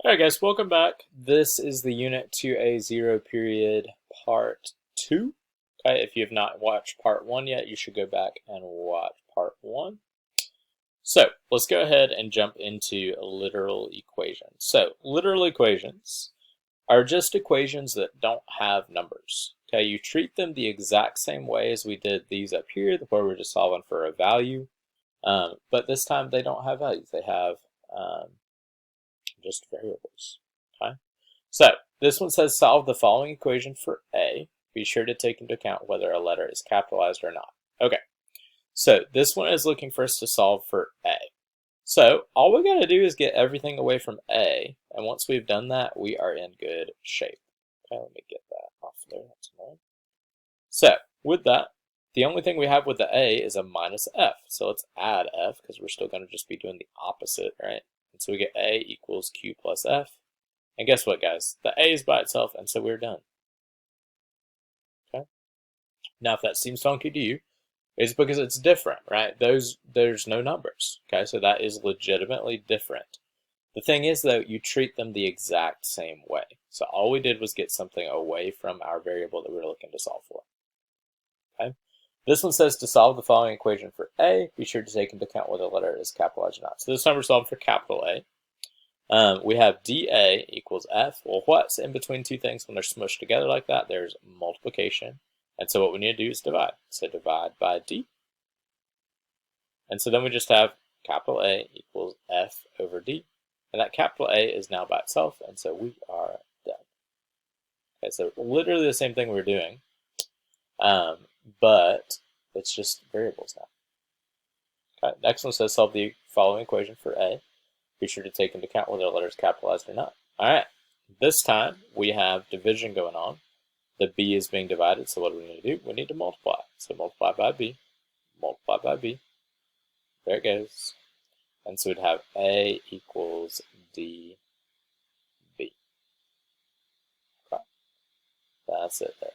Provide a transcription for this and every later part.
Alright guys, welcome back. This is the Unit 2A 0 period part 2. Okay, if you have not watched part 1 yet, you should go back and watch part 1. So, let's go ahead and jump into literal equations. So, literal equations are just equations that don't have numbers. Okay, you treat them the exact same way as we did these up here, where we're just solving for a value. But this time they don't have values. They have just variables. Okay. So this one says solve the following equation for A. Be sure to take into account whether a letter is capitalized or not. Okay. So this one is looking for us to solve for A. So all we got to do is get everything away from A, and once we've done that, we are in good shape. Okay, let me get that off there. That's annoying. So with that, the only thing we have with the A is a minus F. So let's add F because we're still going to just be doing the opposite, right? And so we get A equals Q plus F. And guess what, guys? The A is by itself, and so we're done. Okay. Now, if that seems funky to you, it's because it's different, right? There's no numbers. Okay, so that is legitimately different. The thing is, though, you treat them the exact same way. So all we did was get something away from our variable that we were looking to solve for. Okay. This one says to solve the following equation for A, be sure to take into account whether the letter is capitalized or not. So this time we're solving for capital A. We have dA equals F. Well, what's in between two things when they're smushed together like that? There's multiplication. And so what we need to do is divide. So divide by D. And so then we just have capital A equals F over D. And that capital A is now by itself, and so we are done. Okay, so literally the same thing we're doing, but it's just variables now. Okay, next one says solve the following equation for A. Be sure to take into account whether the letter is capitalized or not. All right, this time we have division going on. The B is being divided, so what do we need to do? We need to multiply. So multiply by B, multiply by B. There it goes. And so we'd have A equals DB. Okay. That's it there.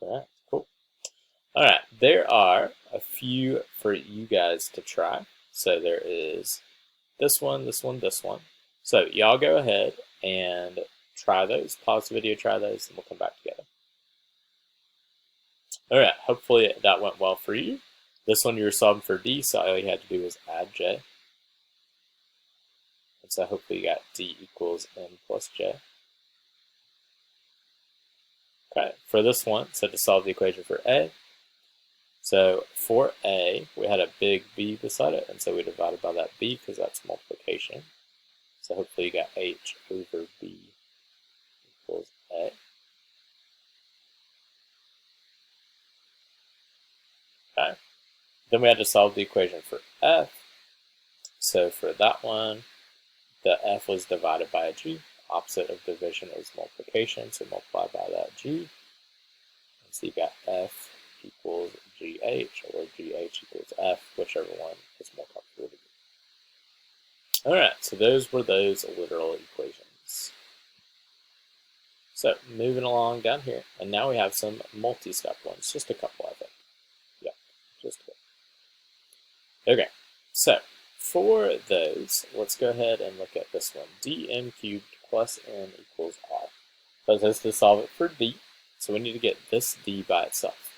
All right, cool. All right, there are a few for you guys to try. So there is this one, this one, this one. So y'all go ahead and try those. Pause the video, try those, and we'll come back together. All right, hopefully that went well for you. This one you were solving for D, so all you had to do was add J. And so hopefully you got D equals N plus J. Okay, for this one, so to solve the equation for A, so for A, we had a big B beside it, and so we divided by that B because that's multiplication. So hopefully you got H over B equals A. Okay. Then we had to solve the equation for F. So for that one, the F was divided by a G. Opposite of division is multiplication, so multiply by that G. And so you got F equals GH, or GH equals F, whichever one is more comfortable to you. All right, so those were those literal equations. So moving along down here, and now we have some multi-step ones, just a couple, I think. Yeah, just a couple. Okay, so for those, let's go ahead and look at this one. dm cubed plus n equals r. So this is to solve it for d, so we need to get this d by itself.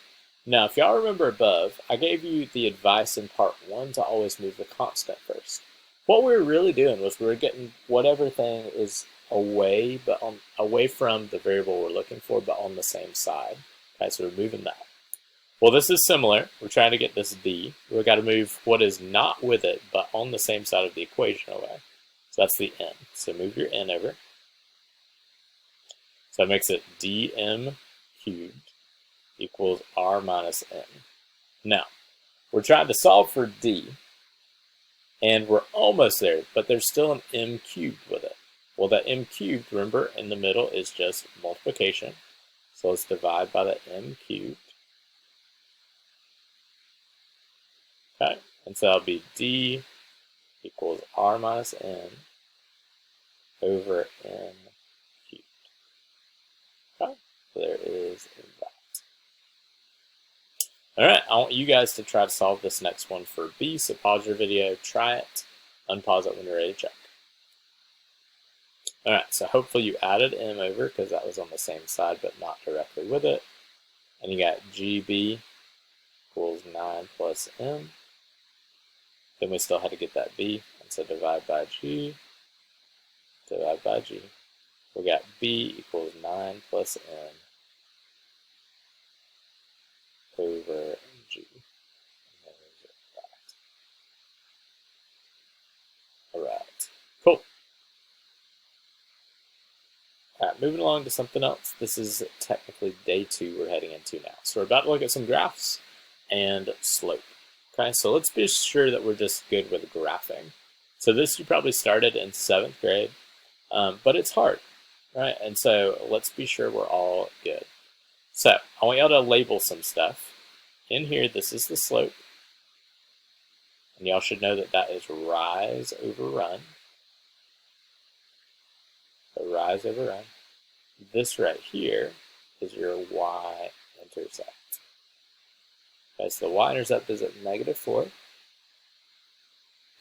Now, if y'all remember above, I gave you the advice in part 1 to always move the constant first. What we were really doing was we were getting whatever thing is away, but away from the variable we're looking for, but on the same side. Okay, so we're moving that. Well, this is similar. We're trying to get this d. We've got to move what is not with it, but on the same side of the equation away. So that's the n. So move your n over. So that makes it dm cubed equals r minus n. Now, we're trying to solve for d, and we're almost there, but there's still an m cubed with it. Well, that m cubed, remember, in the middle is just multiplication. So let's divide by the m cubed. Okay, and so that'll be d equals r minus n over n cubed. Okay, so there is that. All right, I want you guys to try to solve this next one for B, so pause your video, try it, Unpause it when you're ready to check. Alright, so hopefully you added m over because that was on the same side but not directly with it. And you got GB equals 9 plus m. Then we still had to get that b, and so divide by g, divide by g. We got b equals 9 plus m over g. Alright, cool. Alright, moving along to something else. This is technically day 2 we're heading into now. So we're about to look at some graphs and slope. Okay, so let's be sure that we're just good with graphing. So this you probably started in 7th grade, but it's hard, right? And so let's be sure we're all good. So I want y'all to label some stuff. In here, this is the slope. And y'all should know that that is rise over run. So rise over run. This right here is your y-intercept. Okay, so the y-intercept is at -4.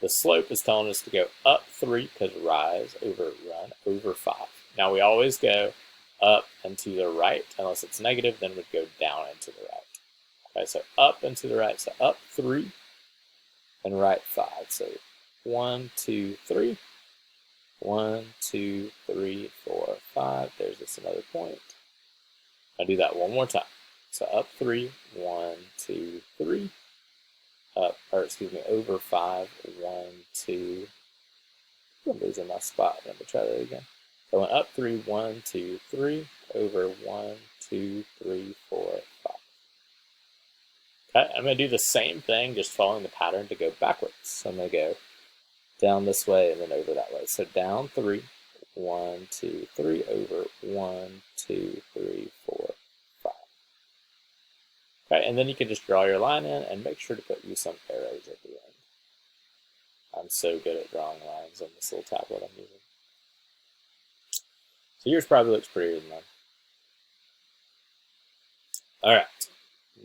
The slope is telling us to go up 3 because rise over run over 5. Now we always go up and to the right. Unless it's negative, then we'd go down and to the right. Okay, so up and to the right. So up 3 and right 5. So 1, 2, 3. 1, 2, 3, 4, 5. There's just another point. I'll do that one more time. So up 3, 1, 2, 3. Up, or excuse me, over 5, 1, 2. I'm losing my spot. Let me try that again. So I went up 3, 1, 2, 3. Over 1, 2, 3, 4, 5. Okay, I'm going to do the same thing, just following the pattern to go backwards. So I'm going to go down this way and then over that way. So down 3, 1, 2, 3, over 1, 2, 3, 4, 5. Okay, and then you can just draw your line in and make sure to put you some arrows at the end. I'm so good at drawing lines on this little tablet I'm using. So yours probably looks prettier than mine. Alright,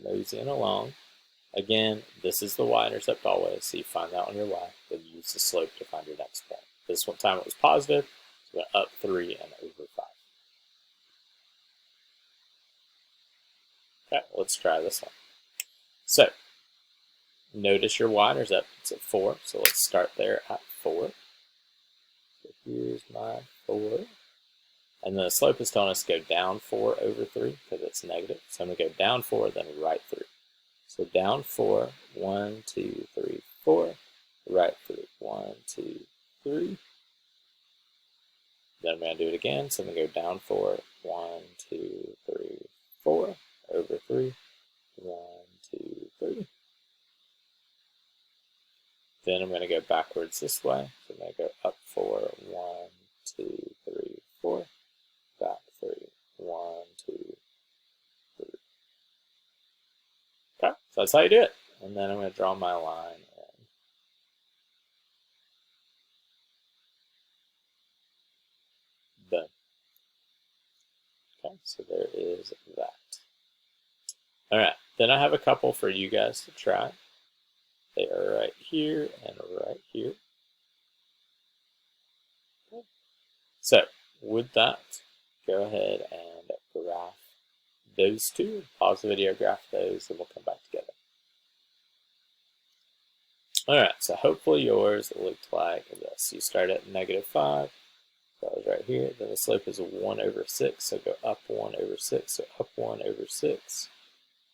nosing along. Again, this is the y-intercept always, so you find that on your y, then use the slope to find your next point. This one time it was positive, so we went up 3 and over 5. Okay, let's try this one. So, notice your y-intercept, it's at 4, so let's start there at 4. So here's my 4. And then the slope is telling us to go down 4 over 3, because it's negative. So I'm going to go down 4, then right 3. So down 4, 1, 2, 3, 4, right 3, 1, 2, 3. Then I'm going to do it again. So I'm going to go down 4, 1, 2, 3, 4, over 3, 1, 2, 3. Then I'm going to go backwards this way. So I'm going to go up 4, 1, 2, 3, 4, back 3, 1, 2, 3. Okay, so that's how you do it. And then I'm going to draw my line in. Boom. Okay, so there is that. Alright, then I have a couple for you guys to try. They are right here and right here. Okay. So, with that, go ahead and graph those two. Pause the video, graph those, and we'll come back together. Alright, so hopefully yours looked like this. You start at -5. So that was right here. Then the slope is 1 over 6. So go up 1 over 6. So up 1 over 6.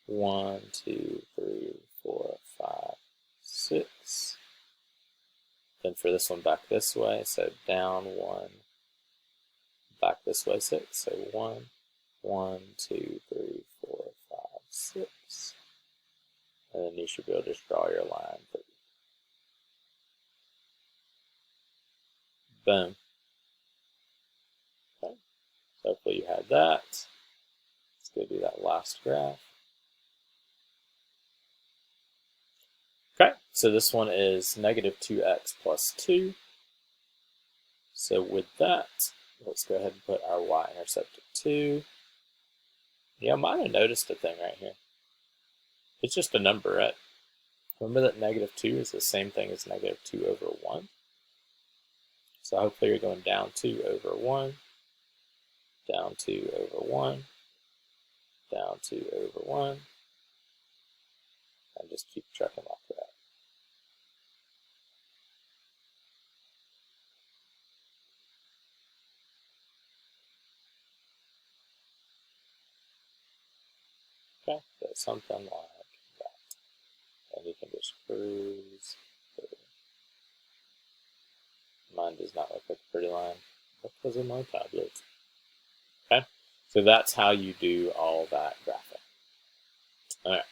1, 2, 3, 4, 5, 6. Then for this one, back this way. So down 1, back this way 6. So 1, 1, 2, 3, 4, 5, 6. And then you should be able to just draw your line. Boom. Okay. So hopefully you had that. Let's go do that last graph. Okay, so this one is -2x plus 2. So with that, let's go ahead and put our y-intercept at 2. Yeah, I might have noticed a thing right here. It's just a number, right? Remember that -2 is the same thing as -2 over 1? So hopefully you're going down 2 over 1, down 2 over 1, down 2 over 1, and just keep trucking like that. Okay, so something like that. And you can just cruise through. Mine does not look like a pretty line because of my tablet. Okay, so that's how you do all that graphing. All right,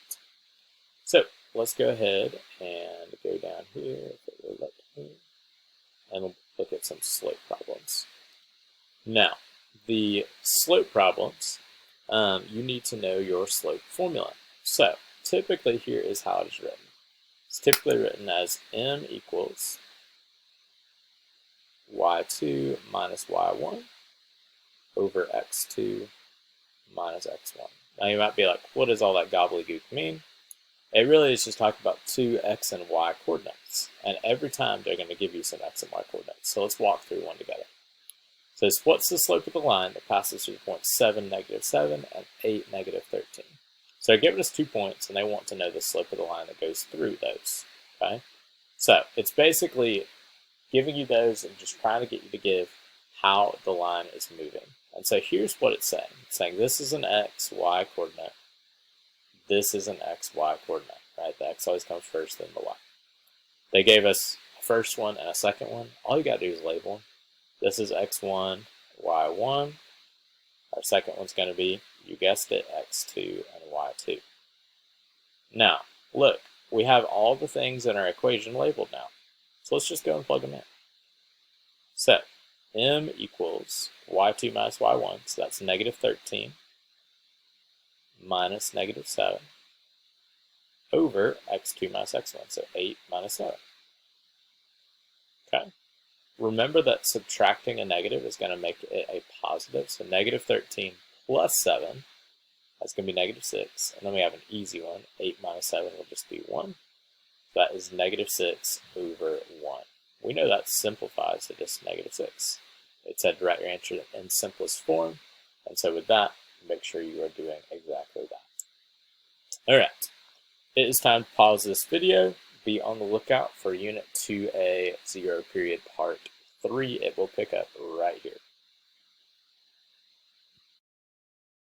so let's go ahead and go down here, and look at some slope problems. Now, the slope problems, you need to know your slope formula. So typically here is how it is written. It's typically written as m equals y2 minus y1 over x2 minus x1. Now you might be like, what does all that gobbledygook mean? It really is just talking about two x and y coordinates. And every time they're going to give you some x and y coordinates. So let's walk through one together. It says, what's the slope of the line that passes through points 7, -7, and 8, -13? So they're giving us 2 points, and they want to know the slope of the line that goes through those. Okay, so it's basically giving you those and just trying to get you to give how the line is moving. And so here's what it's saying. It's saying this is an x, y coordinate. This is an x, y coordinate, right? The x always comes first, then the y. They gave us a first one and a second one. All you got to do is label them. This is x1, y1. Our second one's going to be, you guessed it, x2 and y2. Now, look, we have all the things in our equation labeled now. So let's just go and plug them in. So, m equals y2 minus y1, so that's -13 minus -7 over x2 minus x1, so 8 minus 7. Okay. Remember that subtracting a negative is going to make it a positive. So -13 plus 7, that's going to be -6. And then we have an easy one. 8 minus 7 will just be 1. So that is -6 over 1. We know that simplifies to just -6. It said write your answer in simplest form. And so with that, make sure you are doing exactly that. All right. It is time to pause this video. Be on the lookout for Unit 2A 0 period Part 3. It will pick up right here.